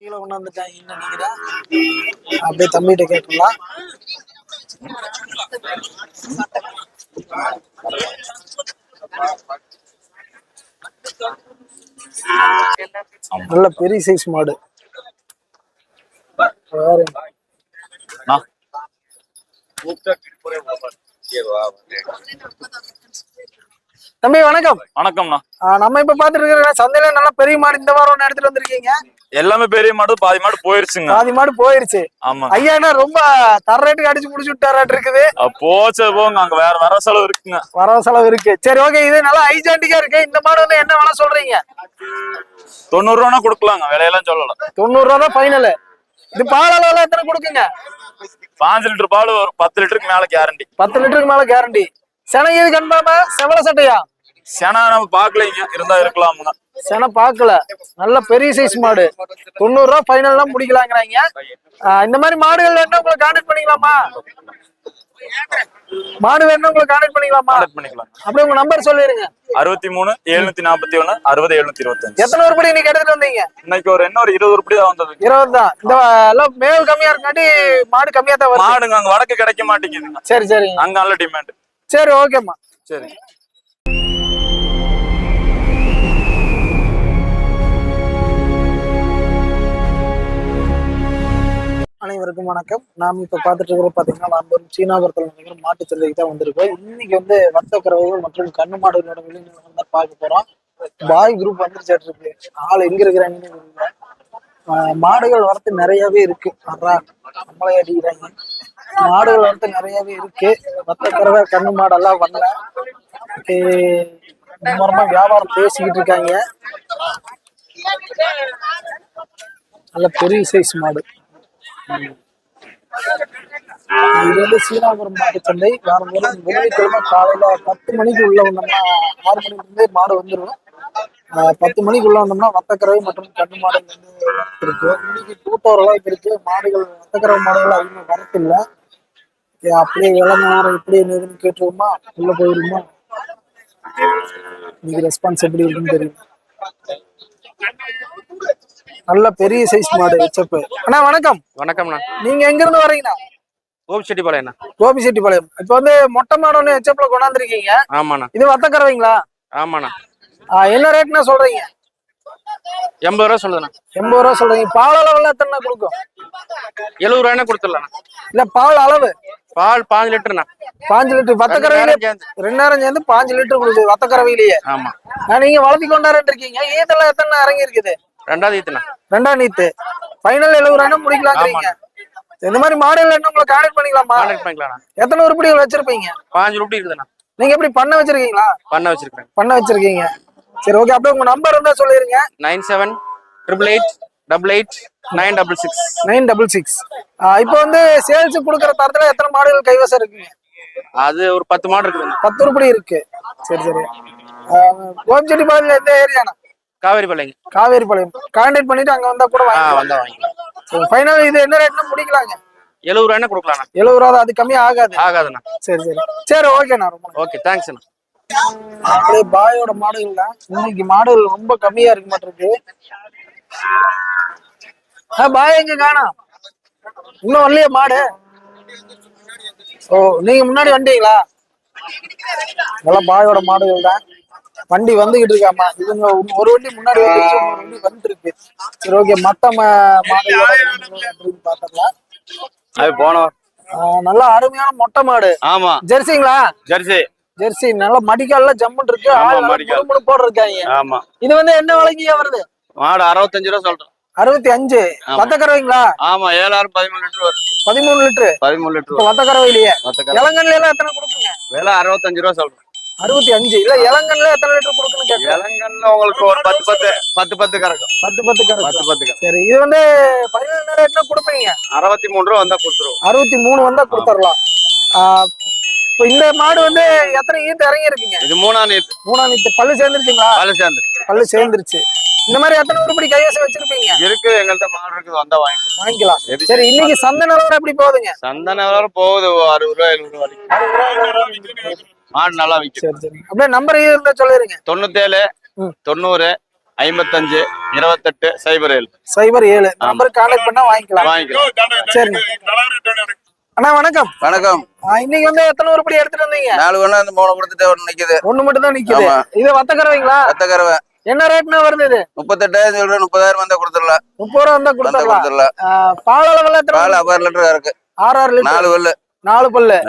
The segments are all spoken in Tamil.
கீழே கொண்டாந்துட்டாங்கன்னு நினைக்கிறேன். அப்படியே தம்பிகிட்ட கேட்டுடலாம். நல்ல பெரிய சைஸ் மாடு. தம்பி வணக்கம். வணக்கம்ண்ணா. நம்ம இப்ப பாத்துட்டு இருக்கிற சந்தையில நல்லா பெரிய மாடு இந்த வாரம் எடுத்துட்டு வந்திருக்கீங்க. எல்லாமே பெரிய மாடு, பாதி மாடு போயிருச்சுங்க. பாதி மாடு போயிருச்சு. ஆமா ஐயா, என்ன ரொம்ப தர ரேட்டுக்கு அடிச்சு முடிச்சு விட்டாராட்டு இருக்குது. போச்சு போங்க, அங்க வேற வர செலவு இருக்குங்க. வரவு செலவு இருக்கு. சரி ஓகே, இது நல்லா ஹைஜாண்டிக்கா இருக்கு. இந்த மாடு வந்து என்ன வேலை சொல்றீங்க? 90 ரூபா கொடுக்கலாங்க, விலையெல்லாம் சொல்லல. 90 ரூபா தான் ஃபைனல். இது பால் அளவுல எத்தனை கொடுக்குங்க? 5 லிட்டர் பால் வரும். 10 லிட்டருக்கு மேல கேரண்டி. 10 லிட்டருக்கு மேல கேரண்டி. செனை இது கன்ஃபார்மா? செவல சட்டையா? செனா நம்ம பாக்கலைங்க, இருந்தா இருக்கலாமுங்க. செனை பாக்கல. நல்ல பெரிய சைஸ் மாடு. 90 ரூபா ஃபைனல் தான் முடிக்கலாங்கிறாங்க. இந்த மாதிரி மாடுகள் வேணா உங்களை கான்டாக்ட் பண்ணிக்கலாமா? மாடு வேணா உங்களை கான்டாக்ட் பண்ணிக்கலாமா? பண்ணிக்கலாம். அப்படியே உங்க நம்பர் சொல்லிருங்க. 63 741 60 725. எத்தனை உருப்படி இன்னைக்கு எடுத்துட்டு வந்தீங்க? இன்னைக்கு ஒரு 20 உருப்படி தான் வந்தது. 20 தான். இந்த எல்லாம் மேல் கம்மியா இருக்காட்டி மாடு கம்மியா தான் வரும். மாடுங்க அங்க வடக்கு கிடைக்க மாட்டேங்குதுங்க. சரி சரி, அங்க நல்ல டிமாண்ட். சரி ஓகேம்மா. சரி. அனைவருக்கும் வணக்கம். நாம் இப்ப பாத்துட்டு இருக்கிற பாத்தீங்கன்னா நம்ம சீனாபுரத்தில் நினைக்கிற மாட்டு சந்தைக்கு தான் வந்திருக்கோம். இன்னைக்கு வந்து வர்த்தகரவுகள் மற்றும் கண்ணு மாடுகளோட விளைநிலம் தான் பார்க்க போறோம். பாய் குரூப் வந்துருச்சு இருக்கு. ஆள் எங்க இருக்கிறாங்கன்னு மாடுகள் வரத்து நிறையவே இருக்கு. நம்மளே அடிக்கிறாங்க. மாடுகள் வரத்து நிறையவே இருக்கு. வர்த்தகரவை கண்ணு மாடெல்லாம் வரல. மும்முரமா வியாபாரம் பேசிக்கிட்டு இருக்காங்க. நல்ல பெரிய சைஸ் மாடு. இது வந்து சீனாபுரம் மாட்டு சந்தை. வாரம் வெள்ளிக்கிழமை காலையில 10 மணிக்கு உள்ள வந்தோம்னா 6 மணில இருந்தே மாடு வந்துடும். 10 மணிக்கு உள்ள வந்தோம்னா வத்தக்கறவை மற்றும் கண்ணு மாடு வந்து இருக்கு. இன்னைக்கு கூட்டோரெல்லாம் இருக்கு. மாடுகள் வத்தக்கறவை மாடுகள் அதிகமாக வரத்தில்லை. அப்படியே இளநேரம் இப்படியே நேரம் கேட்டுருவோமா, உள்ள போயிருமா? இன்னைக்கு ரெஸ்பான்ஸ் எப்படி இருக்குன்னு தெரியும். நல்ல பெரிய சைஸ் மாடு வச்சப்பு. அண்ணா வணக்கம். வணக்கம்ண்ணா. நீங்க எங்க இருந்து வரீங்கண்ணா? கோபிச்செட்டிப்பாளையம். கோபிச்செட்டிப்பாளையம். இப்ப வந்து மொட்டை மாடு ஒண்ணு ஹெச்எப்ல கொண்டாந்துருக்கீங்க. ஆமாண்ணா. இது வத்தக்கறவைங்களா? ஆமாண்ணா. என்ன ரேட்னா சொல்றீங்க? 80 ரூபா சொல்லுதுண்ணா. 80 ரூபா சொல்றீங்க. பால் அளவுல எத்தனை கொடுக்கும்? 70 ரூபாய்னா கொடுத்துடலாம். இல்ல பால் அளவு? பால் 5 லிட்டர்ண்ணா. 5 லிட்டர் வத்தக்கறவையில 2 நேரம் சேர்ந்து 5 லிட்டர் கொடுக்குது வத்தக்கறவையிலேயே. ஆமா. நீங்க வளர்த்தி கொண்டாடுன்னு இருக்கீங்க. ஈத்தெல்லாம் எத்தனை இறங்கி இருக்குது? 2வது ஈத்துண்ணா. 2ஆம் ஈத்து. ஃபைனல் 70 ரூபாய்னா முடிக்கலாங்கிறீங்க. இந்த மாதிரி மாடல் என்ன உங்களை கான்டாக்ட் பண்ணிக்கலாமா? கான்டாக்ட் பண்ணிக்கலாம். எத்தனை உருப்படிகள் வச்சிருப்பீங்க? 5 உருப்படி இருக்குதுண்ணா. நீங்க எப்படி பண்ண வச்சிருக்கீங்களா? பண்ண வச்சிருக்கேன். பண்ண வச்சிருக்கீங்க. சரி ஓகே, அப்படியே உங்க நம்பர் இருந்தா சொல்லிருங்க. 978888 966. இப்போ வந்து சேல்ஸ் கொடுக்குற தரத்துல எத்தனை மாடுகள் கைவசம் இருக்குங்க? அது ஒரு 10 மாடு இருக்குது. 10 உருப்படி இருக்கு. சரி சரி. கோபிச்செட்டிப்பாளையம்ல எந்த ஏரியானா? காவேரிபாளையம். காவேரிபாளையம். கான்டாக்ட் பண்ணிட்டு அங்க வந்தா கூட வாங்கிக்கலாம். சரி ஃபைனல் இது என்ன ரேட்னா முடிக்கலாங்க? 70 ரூபாய்னா கொடுக்கலாம்ண்ணா. 70 ரூபா. அது கம்மியா ஆகாதுண்ணா. சரி சரி சரி ஓகேண்ணா. ரொம்ப ஓகே, தேங்க்ஸ்ண்ணா. அப்படியே பாயோட மாடுகள் தான். இன்னைக்கு மாடுகள் ரொம்ப கம்மியா இருக்க மாட்டிருக்கு. பாய் எங்க காணோம்? இன்னும் வரலையே மாடு. ஓ, நீங்க முன்னாடி வந்தீங்களா? இதெல்லாம் பாயோட மாடுகள் தான். வண்டி வந்துகிட்டு இருக்காமா. இவங்க ஒரு வண்டி முன்னாடி வந்துருச்சு, ஒரு வண்டி வந்துட்டு இருக்கு. சரி ஓகே, மத்த மாடுகள் அப்படின்னு பார்த்தோம்னா அது போனோம். நல்லா அருமையான மொட்டை மாடு. ஆமா. ஜெர்சிங்களா? ஜெர்சி நல்ல மடிக்கால ஜம்முன் இருக்கு. ஆள் போட்டிருக்காங்க. ஆமா. இது வந்து என்ன விலைக்கு வருது? மாடு 65 ரூபா சொல்றோம். 65. வத்தக்கறவைங்களா? ஆமா. 7 13 லிட்டர் வருது. 13 லிட்டர். வத்தக்கறவையிலேயே. இளங்கன்ல எல்லாம் எத்தனை கொடுக்குங்க? விலை 65 ரூபா சொல்றோம். 65. இல்ல இளங்கன்ல எத்தனை லிட்டர் கொடுக்குன்னு கேட்க. இளங்கன்ல உங்களுக்கு ஒரு 10 கறக்கும். 10 கறக்கும். சரி, இது வந்து 17 ரேட்னா கொடுப்பீங்க? 63 ரூபா வந்தா கொடுத்துருவோம். 63 வந்தா கொடுத்துடலாம். இப்போ இந்த மாடு வந்து எத்தனை ஈத்து இறங்கி இருக்குங்க? இது 3ஆம் ஈத்து. 3ஆம் ஈத்து. பல்லு சேர்ந்துருச்சுங்களா? பல்லு சேர்ந்துருச்சு. இந்த மாதிரி எத்தனை உருப்படி கைவசம் வச்சிருப்பீங்க? இருக்கு, எங்கள்கிட்ட மாடு இருக்குது, வந்தா வாங்கிக்கலாம். சரி, இன்னைக்கு சந்தை நிலவரம் எப்படி போகுதுங்க? சந்தை நிலவரம் போகுது 60 ரூபா 70 ரூபா. மாடு நல்லா விற்கும். சரி சரி. அப்படியே நம்பர் இருந்தா சொல்லிருங்க. 97 90 55 28 07 07 நம்பர் கான்டாக்ட் பண்ணா வாங்கிக்கலாம். வாங்கிக்கலாம். சரிங்க அண்ணா வணக்கம். வணக்கம். இன்னைக்கு வந்து எத்தனை உருப்படி எடுத்துட்டு வந்தீங்க? 4 ஒண்ணு அந்த 3 கொடுத்துட்டு ஒண்ணு நிக்குது. ஒண்ணு மட்டும் தான் நிக்குது. ஆமா. இது வத்த கறவைங்களா? வத்த கறவை. என்ன ரேட்னா வருது இது? 38,000 சொல்றேன். 30,000 வந்தா கொடுத்துடலாம். 30 ரூபா வந்தா கொடுத்துடலாம். பால் அளவுல எத்தனை? பால் 6 லிட்டர் இருக்கு. 6 லிட்டர். 4 பல்லு. 4 பல்லு.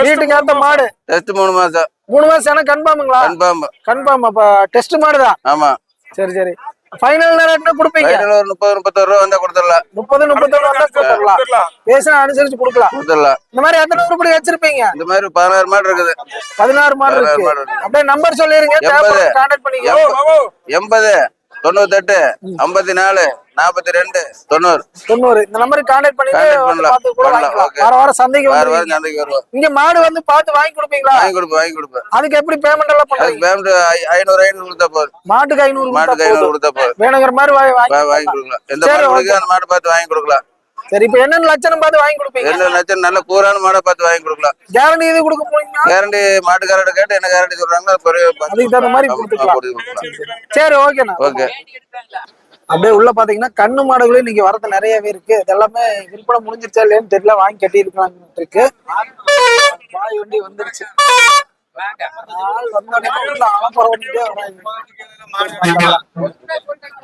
வீட்டுக்கு ஏத்த மாடு. டெஸ்ட் 3 மாசம். 3 மாசம் ஆனா கன்ஃபார்ம்ங்களா? கன்ஃபார்ம். கன்ஃபார்ம். அப்ப டெஸ்ட் மாடுதான். ஆமா. சரி சரி. ஃபைனல் ரேட்னா கொடுப்பீங்க? ஃபைனல் ஒரு 30 31 ரூபா வந்தா கொடுத்துடலாம். 30 31 வந்தா கொடுத்துடலாம். பேசினா அனுசரிச்சு கொடுக்கலாம். கொடுத்துடலாம். இந்த மாதிரி எத்தனை உருப்படி வச்சிருப்பீங்க? இந்த மாதிரி 16 மாடு இருக்குது. 16 மாடு இருக்கு. அப்படியே நம்பர் சொல்லிருங்க. கான்டாக்ட் பண்ணிக்கோ. 80 98 54 42 90 90 இந்த நம்பருக்கு கான்டாக்ட் பண்ணிட்டு பார்த்து கூட வாங்கிக்கலாம். வார சந்தைக்கு வருவோம். இங்க மாடு வந்து பார்த்து வாங்கி கொடுப்பீங்களா? வாங்கி கொடுப்பேன். அதுக்கு எப்படி பேமெண்ட் எல்லாம் பண்றீங்க? பேமெண்ட் 500 கொடுத்தா போதும். மாட்டுக்கு 500 கொடுத்தா போதும். வேணுங்கிற மாதிரி வாங்கி கொடுக்கலாம். எந்த மாடு அந்த மாடு பார்த்து வாங்கி கொடுக்கலாம். சரி, இப்ப என்ன லட்சணம் பார்த்து வாங்கி கொடுப்பீங்க? என்ன லட்சணம்? நல்ல கூரான மாடை பார்த்து வாங்கி கொடுக்கலாம். கேரண்டி இது கொடுக்க போறீங்களா? கேரண்டி மாட்டுக்காரர்கிட்ட கேட்டு என்ன கேரண்டி சொல்றாங்க அதுக்கு தகுந்த மாதிரி கொடுத்துக்கலாம். சரி, ஓகேண்ணா. ஓகே. அப்படியே உள்ள பாத்தீங்கன்னா கண்ணு மாடுகளும் இன்னைக்கு வரது நிறையவே இருக்கு. இதெல்லாமே விற்பனை முடிஞ்சிருச்சா இல்லையான்னு தெரியல. வாங்கி கட்டி இருக்காங்க இருக்கு. வாய் வண்டி வந்துருச்சு.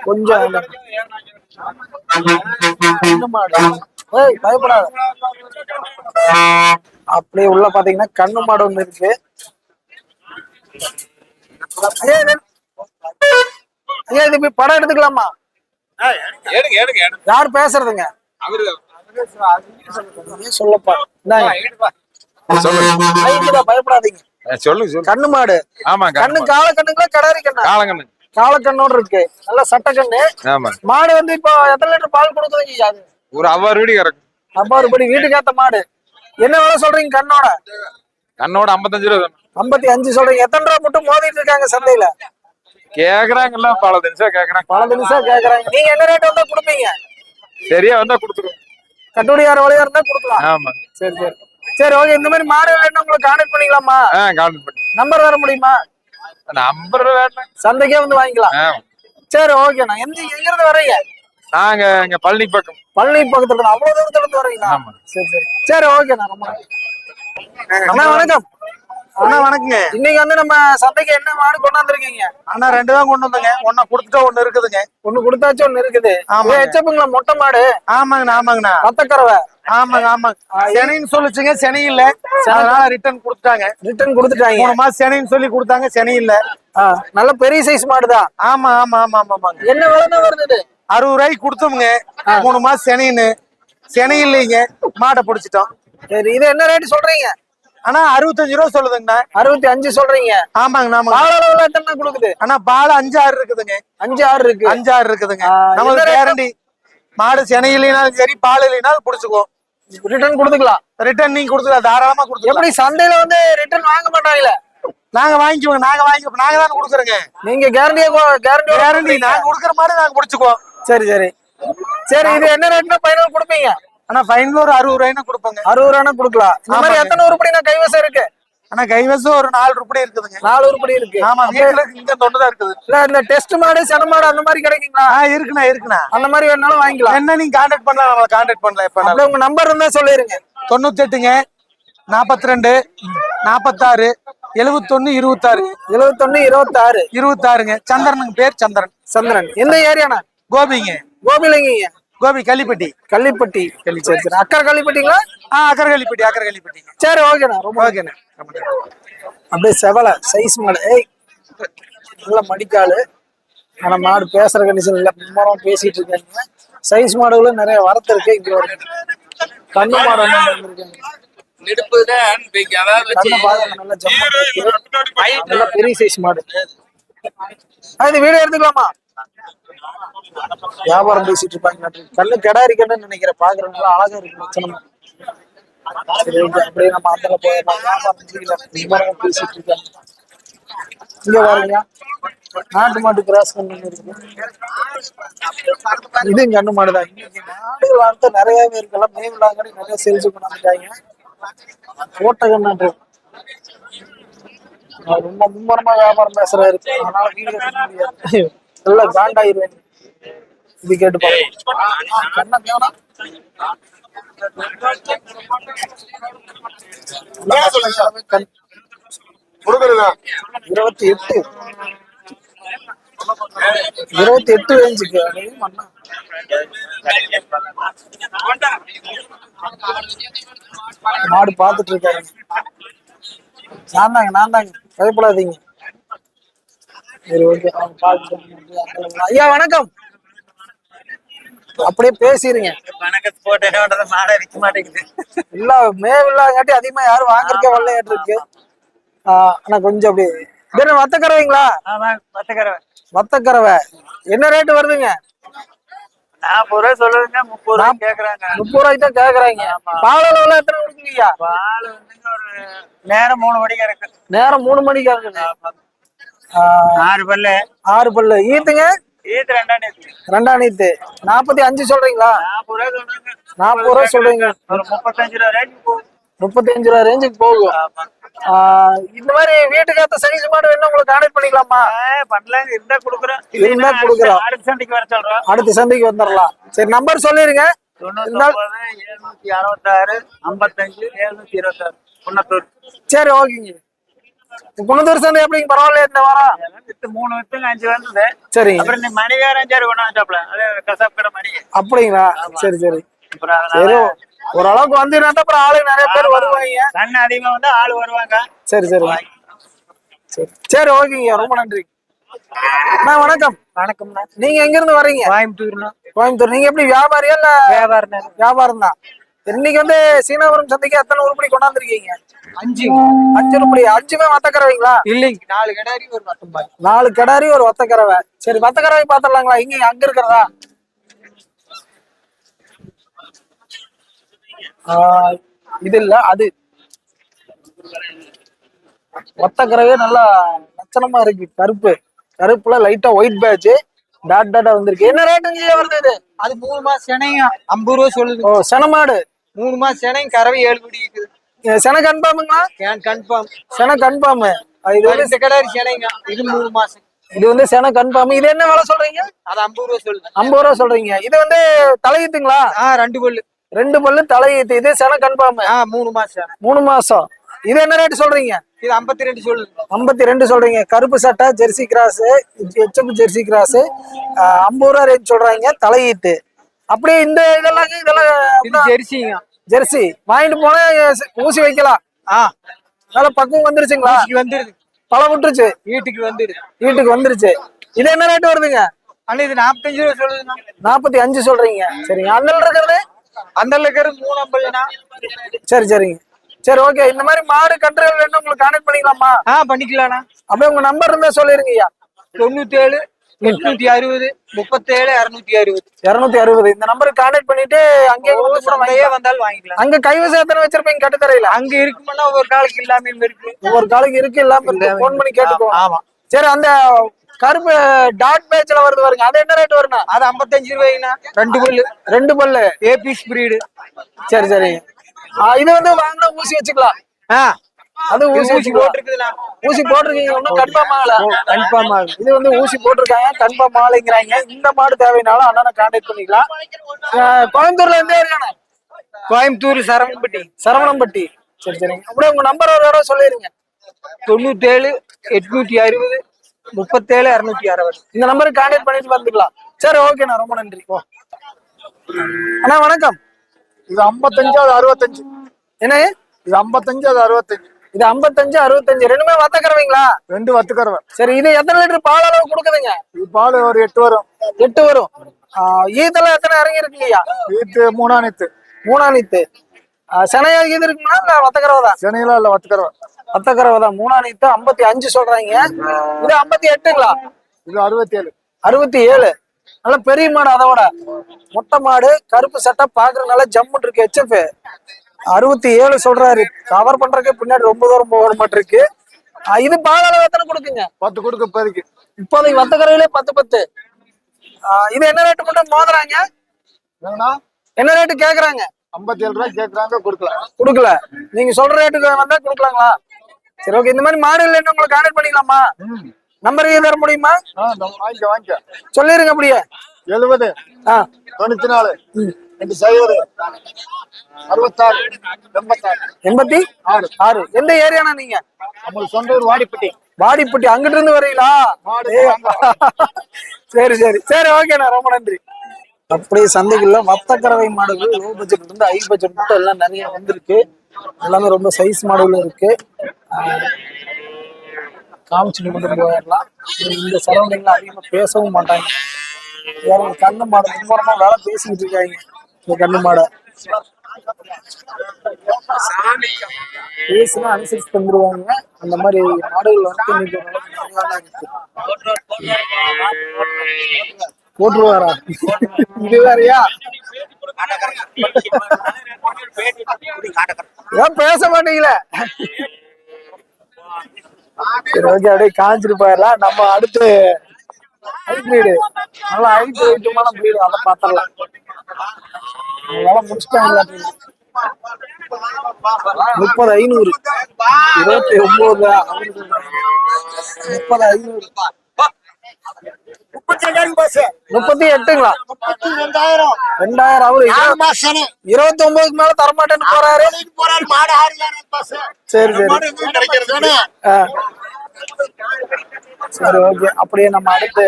கொஞ்சம் பயப்படாத. அப்படியே உள்ள பாத்தீங்கன்னா கண்ணு மாடு ஒண்ணு இருக்கு. இது போய் படம் எடுத்துக்கலாமா? யார் பேசுறதுங்க? சொல்லப்பா. பயப்படாதீங்க. சொல்லுங்க. கண்ணு மாடு. கண்ணு கால கண்ணுங்களா கடாரி கண்ணா? காலக்கண்ணோடு இருக்கு. நல்ல சட்ட கண்ணு. மாடு வந்து இப்போ எத்தனை லிட்டர் பால் கொடுக்குதுங்க? ஒரு 60 படி கறக்கும். 60 படி வீட்டுக்கு ஏத்த மாடு. என்ன வேலை சொல்றீங்க கண்ணோட? கண்ணோட 55 ரூபா. 55 சொல்றீங்க. எத்தனை ரூபா மட்டும் மோதிட்டு இருக்காங்க சந்தையில? கேக்குறாங்கல்ல, பல தினசா கேக்குறாங்க. பல தினசா கேக்குறாங்க. நீங்க என்ன ரேட் வந்தா கொடுப்பீங்க? சரியா வந்தா கொடுத்துருவோம். கட்டுப்படியார வழியா இருந்தா கொடுக்கலாம். ஆமா. சரி சரி சரி, ஓகே. இந்த மாதிரி மாடு வேணும் உங்களுக்கு கான்டாக்ட் பண்ணிக்கலாமா? கான்டாக்ட் பண்ணி. நம்பர் தர முடியுமா? நம்பர் வேணும். சந்தைக்கே வந்து வாங்கிக்கலாம். சரி, ஓகேண்ணா. எங்க இருந்து வரீங்க? நாங்க இங்க பழனி பக்கம். பழனி பக்கத்துல அவ்வளவு தூரத்துல இருந்து வரீங்களா? சரி சரி சரி, ஓகேண்ணா. ரொம்ப அண்ணா வணக்கம். அண்ணா வணக்கங்க. இன்னைக்கு வந்து நம்ம சந்தைக்கு என்ன மாடு கொண்டாந்துருக்கீங்க? அண்ணா 2 தான் கொண்டு வந்தோங்க. ஒண்ணு கொடுத்துட்டா ஒண்ணு இருக்குதுங்க. ஒண்ணு கொடுத்தாச்சு ஒண்ணு இருக்குது. எச்சப்புங்களா மொட்டை மாடு? ஆமாங்கண்ணா ஆமாங்கண்ணா. பத்தக்கறவை. ஆமாங்க ஆமாங்க. செனைன்னு சொல்லிச்சுங்க, செனை இல்ல. அதனால ரிட்டர்ன் கொடுத்துட்டாங்க. 3 மாசம் செனைன்னு சொல்லி கொடுத்தாங்க, செனை இல்ல. நல்ல பெரிய சைஸ் மாடுதான். ஆமா ஆமா ஆமா ஆமாங்க. என்ன விலை வருது? 60 ரூபாய்க்கு கொடுத்தோமுங்க. 3 மாசம் செனைன்னு. செனை இல்லைங்க, மாடை பிடிச்சிட்டோம். சரி, இது என்ன ரேட் சொல்றீங்க? ஆனா 65 ரூபா சொல்லுதுங்கண்ணா. 65 சொல்றீங்க? ஆமாங்கண்ணா. பால் அளவுல எத்தனை கொடுக்குது? ஆனா பால் 5 6 இருக்குதுங்க. 5 6 இருக்கு. 5 6 இருக்குதுங்க. நமக்கு கேரண்டி. மாடு செனை இல்லைனாலும் சரி, பால் இல்லைனாலும் பிடிச்சுக்குவோம். ரிட்டர்ன் கொடுத்துக்கலாம். ரிட்டர்ன் நீங்க கொடுத்துக்கலாம், தாராளமா கொடுத்துக்கலாம். எப்படி சந்தையில வந்து ரிட்டர்ன் வாங்க மாட்டாங்களே? நாங்க வாங்கிக்குவோம். நாங்க தானே கொடுக்குறோங்க. நீங்க கேரண்டி நாங்க கொடுக்குற மாதிரி நாங்க பிடிச்சுக்குவோம். சரி சரி சரி, இது என்ன ரேட்னா ஃபைனல் கொடுப்பீங்க? ஆனா ஃபைனல் ஒரு 60 ரூபாய்னா கொடுப்பாங்க. 60 ரூபாய்னா கொடுக்கலாம். இந்த மாதிரி எத்தனை உருப்படி கைவசம் இருக்கு? ஆனா கைவசம் ஒரு 4 உருப்படி இருக்குதுங்க. 4 உருப்படி இருக்கு. ஆமா, வீட்டுல இங்க தொண்டுதான் இருக்குது. இல்ல இந்த டெஸ்ட் மாடு சென மாடு அந்த மாதிரி கிடைக்குங்களா? இருக்குண்ணா. அந்த மாதிரி வேணாலும் வாங்கிக்கலாம். என்ன நீங்க கான்டாக்ட் பண்ணலாம், நம்மள கான்டாக்ட் பண்ணலாம். எப்ப உங்க நம்பர் இருந்தா சொல்லிருங்க. 98ங்க 42 46 71 26 71 26 26ங்க. சந்திரனுக்கு பேர் சந்திரன். எந்த ஏரியாண்ணா? கோபிங்க. கோபிலங்க. கோபி கள்ளிப்பட்டி. சரி சரி. அக்கறை கள்ளிப்பட்டிங்களா? அக்கறை கள்ளிப்பட்டி. சரி, ஓகேண்ணா. ரொம்ப ஓகேண்ணா. அப்படியே செவலை சைஸ் மாடு. நல்ல மடிக்காலு. ஆனா மாடு பேசுற கண்டிஷன் இல்ல. மும்மரம் பேசிட்டு இருக்காங்க. சைஸ் மாடுகளும் நிறைய வரத்து இருக்கு. இங்க ஒரு கண்ணு மாடு வந்துருக்காங்க. நல்ல பெரிய சைஸ் மாடு. அது வீடியோ எடுத்துக்கலாமா? வியாபாரம் பேசிட்டு இருப்பாங்க. கண்ணு கெடாரி கண்ணு நினைக்கிறேன். பாக்குறவங்க அழகா இருக்கு லட்சணமா. சரி, அப்படியே நம்ம அந்த போயிடலாம். வியாபாரம் பேசிட்டு இருக்காங்க. இங்க பாருங்க, நாட்டு மாட்டு கிராஸ் கண்ணு இருக்கு. இது கண்ணு மாடுதான். இன்னைக்கு மாடு வார்த்தை நிறையவே இருக்கலாம். மேலாங்கடி நிறைய சேல்ஸ் கொண்டாந்துட்டாங்க. ஓட்ட கண்ணாட்டு ரொம்ப மும்மரமா வியாபாரம் பேசுறாரு. அதனால வீடியோ எடுக்க முடியாது. நல்ல காண்டாயிருவேன். இது கேட்டு பாருங்க. கண்ணை காணோம். கண் 28 ரேஞ்சுக்கு மாடு பாத்துட்டு இருக்காரு. நான் தாங்க பயப்படாதீங்க. சரி ஓகே. ஐயா வணக்கம். அப்படியே பேசிருங்க. வணக்கத்து போட்டு என்ன பண்றது, மாடை விற்க மாட்டேங்குது. இல்ல மேவில்லாங்காட்டி அதிகமா யாரும் வாங்குறதுக்கே வரலையாட்டு இருக்கு. ஆனா கொஞ்சம் அப்படி வத்தக்கறவைங்களா? வத்தக்கறவை என்ன ரேட்டு வருதுங்க? 40 ரூபாய் சொல்லுதுங்க, 30 ரூபாய் கேக்குறாங்க. 30 ரூபாய்க்கு தான் கேக்குறாங்க. பால் அளவுல எத்தனை கொடுக்குங்கய்யா? பால் வந்துங்க ஒரு நேரம் 3 மணிக்கு இருக்கு. நேரம் 3 மணிக்கு இருக்குது. 6 பல்லு. 6 பல்லு. ஈத்துங்க? ஈத்து 2ஆம் நேத்து. 2ஆம் நேத்து. 45 சொல்றீங்களா? 40 ரூபாய் சொல்றீங்க. 40 ரூபாய் சொல்றீங்க. ஒரு 35 ரூபாய் ரேஞ்சுக்கு போகும். 35 ரூபாய் ரேஞ்சுக்கு போகும். இந்த மாதிரி வீட்டுக்கு ஏத்த சைஸ் மாடு வேணும் உங்களுக்கு கான்டாக்ட் பண்ணிக்கலாமா? பண்ணலாங்க, இருந்தா குடுக்குறோம். இருந்தா குடுக்குறோம். அடுத்த சந்தைக்கு வர சொல்றோம். அடுத்த சந்தைக்கு வந்துடலாம். சரி நம்பர் சொல்லிருங்க. 99 766 55 726 குன்னத்தூர். சரி ஓகேங்க. குன்னத்தூர் சந்தை எப்படிங்க, பரவாயில்ல இந்த வாரம்? 3 வித்துங்க 5 வந்தது. சரி. அப்புறம் இந்த மணிகாரம் 5 கொண்டு வந்தாப்ல, அது கசாப் கடை மணி. அப்படிங்களா? சரி சரி அப்புறம் சரி. ஓரளவுக்கு வந்துனா அப்புறம் ஆளு நிறைய பேர் வருவாங்க. கண்ணு அதிகமா வந்தா ஆளு வருவாங்க. சரி சரி சரி சரி ஓகேங்க. ரொம்ப நன்றி. அண்ணா வணக்கம். வணக்கம்ண்ணா. நீங்க எங்க இருந்து வர்றீங்க? கோயம்புத்தூர்ண்ணா. கோயம்புத்தூர். நீங்க எப்படி வியாபாரியா இல்ல? வியாபாரம். வியாபாரம் தான். இன்னைக்கு வந்து சீனாபுரம் சந்தைக்கு எத்தனை உருப்படி கொண்டாந்துருக்கீங்க? 5 உருப்படி. 5மே வத்தக்கறவைங்களா? இல்லைங்க, 4 கிடாரி ஒரு வத்தம்பாய். 4 கிடாரி ஒரு வத்தக்கறவை. சரி வத்தக்கறவை பாத்துடலாங்களா? இங்க அங்க இருக்கிறதா? இது இல்ல, அது வத்தக்கறவே நல்லா லட்சணமா இருக்கு. கருப்புல லைட்டா ஒயிட் பேட்ச் டாட்டா வந்திருக்கு. என்ன ரேட்டுங்க வருது இது? அது 3 மாசம் செனைங்க 50 ரூபா சொல்லுது. ஓ செனமாடு. 3 மாசம் செனைங்க கறவை 7 குடி இருக்குது. சென கன்ஃபார்முங்களா? கன்ஃபார்ம். சென கன்ஃபார்ம். இது வந்து கிடாரி செனைங்க. இது 3 மாசம். இது வந்து சென கன்ஃபார்ம். இது என்ன விலை சொல்றீங்க? அது 50 ரூபா சொல்லுது. 50 ரூபா சொல்றீங்க. இது வந்து தலையீத்துங்களா? 2 பல்லு. 2 பல்லு தலையீத்து. இது சென கன்ஃபார்ம். 3 மாசம். 3 மாசம். இது என்ன ரேட் சொல்றீங்க? இது 52 சொல்லுது. 52 சொல்றீங்க. கருப்பு சட்டை Jersey cross, HF Jersey cross. 50 ரூபா ரேட் சொல்றாங்க. தலையீத்து. அப்படியே இந்த இதெல்லாம் ஜெர்சிங்க. ஜெர்சி வாங்கிட்டு போனா ஊசி வைக்கலாம். நல்ல பக்குவம் வந்துருச்சுங்களா? வந்துருது. பழம் விட்டுருச்சு. வீட்டுக்கு வந்துருச்சு. இது என்ன ரேட் வருதுங்க? அண்ணா இது 45 ரூபா சொல்லுதுண்ணா. 45 சொல்றீங்க. சரிங்க. அண்ணல் இருக்கிறது? அந்த இருக்கிறது 350ண்ணா. சரிங்க. சரி ஓகே. இந்த மாதிரி மாடு கன்றுகள் வேணும் உங்களுக்கு கான்டாக்ட் பண்ணிக்கலாமா? பண்ணிக்கலாம்ண்ணா. அப்படியே உங்க நம்பர் இருந்தா சொல்லிருங்க ஐயா. 97 860 37 260. 260. இந்த நம்பருக்கு கான்டாக்ட் பண்ணிட்டு அங்கே வந்தாலும் வாங்கிக்கலாம். அங்க கைவசம் எத்தனை வச்சிருப்பீங்க கட்டுத்தரையில? அங்க இருக்குன்னா ஒவ்வொரு காலுக்கு இல்லாம இருக்கு. ஒவ்வொரு காலுக்கு இருக்கு இல்லாம இருக்கு. போன் பண்ணி கேட்டுக்கோ. ஆமா. சரி. அந்த கருப்பு டாட் பேட்ச்ல வருது பாருங்க, அது என்ன ரேட் வரும்னா? அது 55 ரூபாய்ண்ணா. 2 பல்லு ஏபிஸ் பிரீடு. சரி. இது வந்து வாங்கினா ஊசி வச்சுக்கலாம். அது ஊசி போட்டுருக்குதுண்ணா. ஊசி போட்டிருக்கீங்க. ஒன்னும் கன்ஃபார்ம் ஆகல. கன்ஃபார்ம் ஆகுது. இது வந்து ஊசி போட்டிருக்காங்க, கன்ஃபார்ம் ஆகலைங்கிறாங்க. இந்த மாடு தேவைனாலும் அண்ணனை கான்டாக்ட் பண்ணிக்கலாம். கோயம்புத்தூர்ல எந்த ஏரியாண்ணா? கோயம்புத்தூர் சரவணம்பட்டி. சரிங்க. அப்படியே உங்க நம்பர் ஒரு தடவை சொல்லிருங்க. 97 860 37 260. இந்த நம்பருக்கு கான்டாக்ட் பண்ணிட்டு வந்துக்கலாம். சரி ஓகேண்ணா. ரொம்ப நன்றி. அண்ணா வணக்கம். இது 55 அது 65. என்ன? இது 55 அது 65. இது 55 65. ரெண்டுமே வத்தக்கறவைங்களா? 2 வத்துக்கறவை. சரி. இது எத்தனை லிட்டர் பால் அளவு கொடுக்குதுங்க? இது பால் ஒரு 8 வரும். 8 வரும். ஈத்தெல்லாம் எத்தனை இறங்கி இருக்குங்கய்யா? ஈத்து 3ஆம் நேத்து. 3ஆம் நேத்து. செனையா இது இருக்குங்களா இல்ல வத்தக்கறவை தான்? சென்னையில இல்ல வத்துக்கறவை. வத்தக்கறவை தான். 3ஆம் நேத்து 55 சொல்றாங்க. இது 58ங்களா? இது 67. 67. நல்ல பெரிய மாடு. அதோட மொட்டை மாடு. கருப்பு சட்டை பாக்குறதுனால ஜம்முன் இருக்கு. ஹெச்எஃப் 67 சொல்றாரு. கவர் பண்றதுக்கு பின்னாடி ரொம்ப தூரம் போக மாட்டிருக்கு. இது பால் அளவு எத்தனை கொடுக்குங்க? 10 கொடுக்க இப்போதைக்கு. இப்போதைக்கு வத்தக்கறவையிலே 10. இது என்ன ரேட்டு மட்டும் மோதுறாங்க? என்ன ரேட்டு கேக்குறாங்க? 57 ரூபாய் கேக்குறாங்க. கொடுக்கல. நீங்க சொல்ற ரேட்டுக்கு வந்தா கொடுக்கலாங்களா? சரி ஓகே. இந்த மாதிரி மாடு இல்லைன்னு உங்களுக்கு கான்டாக்ட் பண்ணிக்கலாமா? நம்பர் தர முடியுமா? வாங்கிக்க சொல்லிருங்க அப்படியே. 70 ஆ 94 20 66 86 86. எந்த ஏரியாண்ணா நீங்க? நம்ம சொந்த ஊர் வாடிப்பட்டி. வாடிப்பட்டி. அங்கிட்டு இருந்து வரீங்களா? ஏய் அப்பா. சரி சரி சரி, ஓகேண்ணா, ரொம்ப நன்றி. அப்படியே சந்தைக்குள்ள வத்தக்கறவை மாடுகள் லோ பட்ஜெட் இருந்து ஹை பட்ஜெட் மட்டும் எல்லாம் நிறைய வந்திருக்கு. எல்லாமே ரொம்ப சைஸ் மாடுகள் இருக்கு. காமிச்சுட்டு மட்டும் போயிடலாம். இந்த சரௌண்டிங்ல அதிகமா பேசவும் மாட்டாங்க. வேற ஒரு கண்ணு மாடு மும்மரமா வேலை பேசிக்கிட்டு இருக்காங்க. இந்த கண்ணு மாடை பேசுனா அனுசரிச்சு தந்துருவாங்க. அந்த மாதிரி மாடுகள் வந்து இன்னைக்கு இருக்கு. போட்டுருவாரா? இது வேறையா? ஏன் பேச மாட்டீங்களே? சரி, ஓகே, அப்படியே காஞ்சிட்டு போயிடலாம். நம்ம அடுத்து ஹைபிரிடு, நல்லா ஹைபிரிட்டுமான பிரீடு, அதை பார்த்துடலாம். அதெல்லாம் முடிச்சுட்டாங்க. 30,500 29 30,500 38ங்களா? 2000 அவரு 29க்கு மேல தரமாட்டேன்னு போறாரு. சரி சரி சரி, ஓகே, அப்படியே நம்ம அடுத்து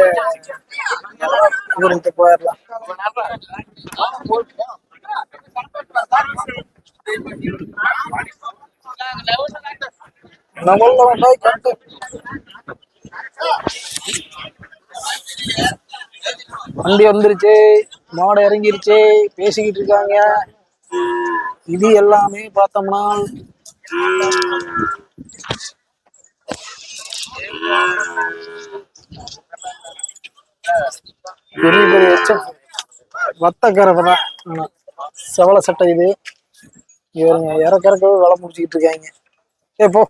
இவருக்கு போயிடலாம். வண்டி வந்துருச்சு, மாடு இறங்கிருச்சு, பேசிக்கிட்டு இருக்காங்க. இது எல்லாமே பார்த்தோம்னா பெரிய பெரிய வத்தக்கறவை தான். செவல சட்டை இது. இவருங்க இறக்கறக்கவே வேலை முடிச்சுக்கிட்டு இருக்காங்க. போ,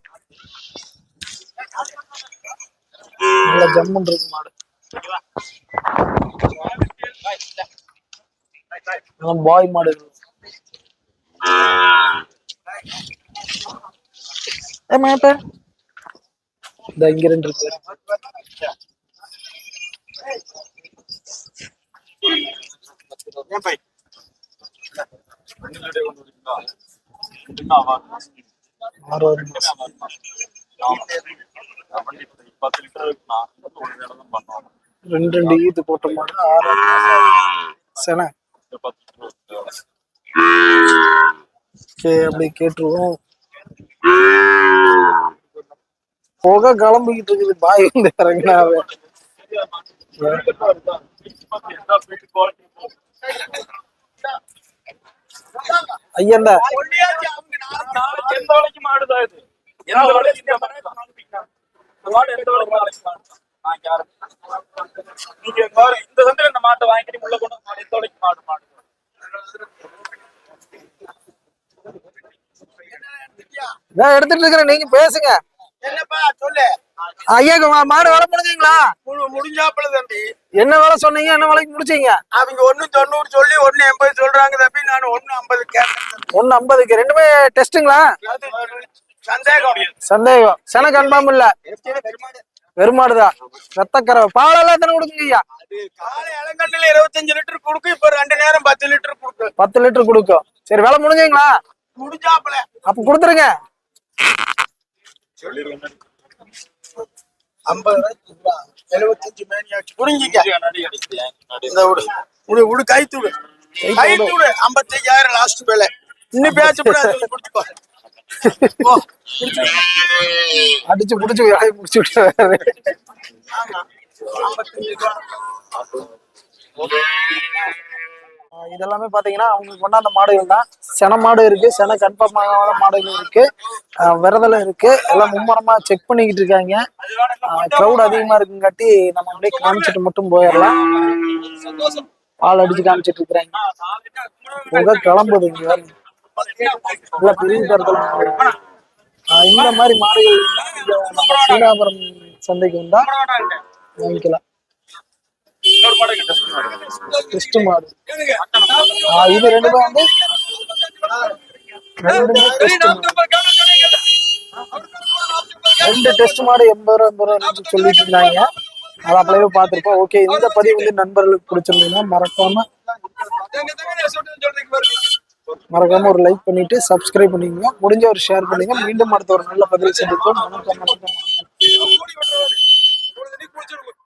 நல்ல ஜம்முன் இருக்கு மாடு. பாய் மாடு. இங்க 2 இருக்கு. ரெண்டு ஈத்து போட்ட மாடு 6 சென. அப்படி கேட்டுருவோம். புகை கிளம்பிக்கிட்டு இருக்குது. பாய் வந்து இறங்கினாவே ஐயண்டா இந்த சந்தையில இந்த மாட்டை வாங்கிட்டு உள்ள கொண்டு மாடு மாடு எடுத்துட்டு இருக்கிறேன், நீங்க பேசுங்க. என்னப்பா சொல்லு ஐயா, மாடு வேலை முடிஞ்சீங்களா? முடிஞ்சாப்புல தம்பி. என்ன வேலை சொன்னீங்க? என்ன வேலைக்கு முடிச்சீங்க? அவங்க 190 சொல்லி 180 சொல்றாங்க தம்பி. நான் 150 கேட்டேன். 150க்கு ரெண்டுமே டெஸ்ட்டுங்களா? சந்தேகம். சென கன்ஃபார்ம் இல்ல. வெறுமாடுதான். ரத்தக்கரை. பாலெல்லாம் எத்தனை கொடுக்குங்க ஐயா? காலை இளங்கண்ணில 25 லிட்டர் கொடுக்கும். இப்ப 2 நேரம் 10 லிட்டர் கொடுக்கும். 10 லிட்டர் கொடுக்கும். சரி, வேலை முடிஞ்சீங்களா? முடிஞ்சாப்புல. அப்ப கொடுத்துருங்க. 75 மேனியாச்சு புரிஞ்சிக்க. கை தூடு 55,000 லாஸ்ட் வேலை. இன்னும் பேசக்கூடாது. அடிச்சு புடிச்சு வேலையை முடிச்சு விட்டு இதெல்லாமே பாத்தீங்கன்னா அவங்களுக்கு கொண்டாந்த மாடுகள் தான். சென மாடு இருக்கு, சென கன்ஃபார்ம் ஆகாத மாடுகள் இருக்கு, விரதெல்லாம் இருக்கு. எல்லாம் மும்மரமா செக் பண்ணிக்கிட்டு இருக்காங்க. க்ரௌட் அதிகமா இருக்குங்காட்டி நம்ம அப்படியே காமிச்சிட்டு மட்டும் போயிடலாம். பால் அடிச்சு காமிச்சிட்டு இருக்கிறாங்க. கிளம்புது இங்க பெரிய தரத்துல. இந்த மாதிரி மாடுகள் நம்ம சீனாபுரம் சந்தைக்கு வந்தா வாங்கிக்கலாம். டெஸ்ட் மாடு இது ரெண்டுமே வந்து 2 டெஸ்ட் மாடு 80 ரூபா சொல்லிட்டு இருந்தாங்க. அதை அப்படியே பார்த்துருப்போம். ஓகே, இந்த பதிவு வந்து நண்பர்களுக்கு பிடிச்சிருந்தீங்கன்னா மறக்காம ஒரு லைக் பண்ணிட்டு சப்ஸ்கிரைப் பண்ணிக்கோங்க. முடிஞ்ச ஒரு ஷேர் பண்ணுங்க. மீண்டும் அடுத்த ஒரு நல்ல பதிவு சந்திப்போம். வணக்கம்.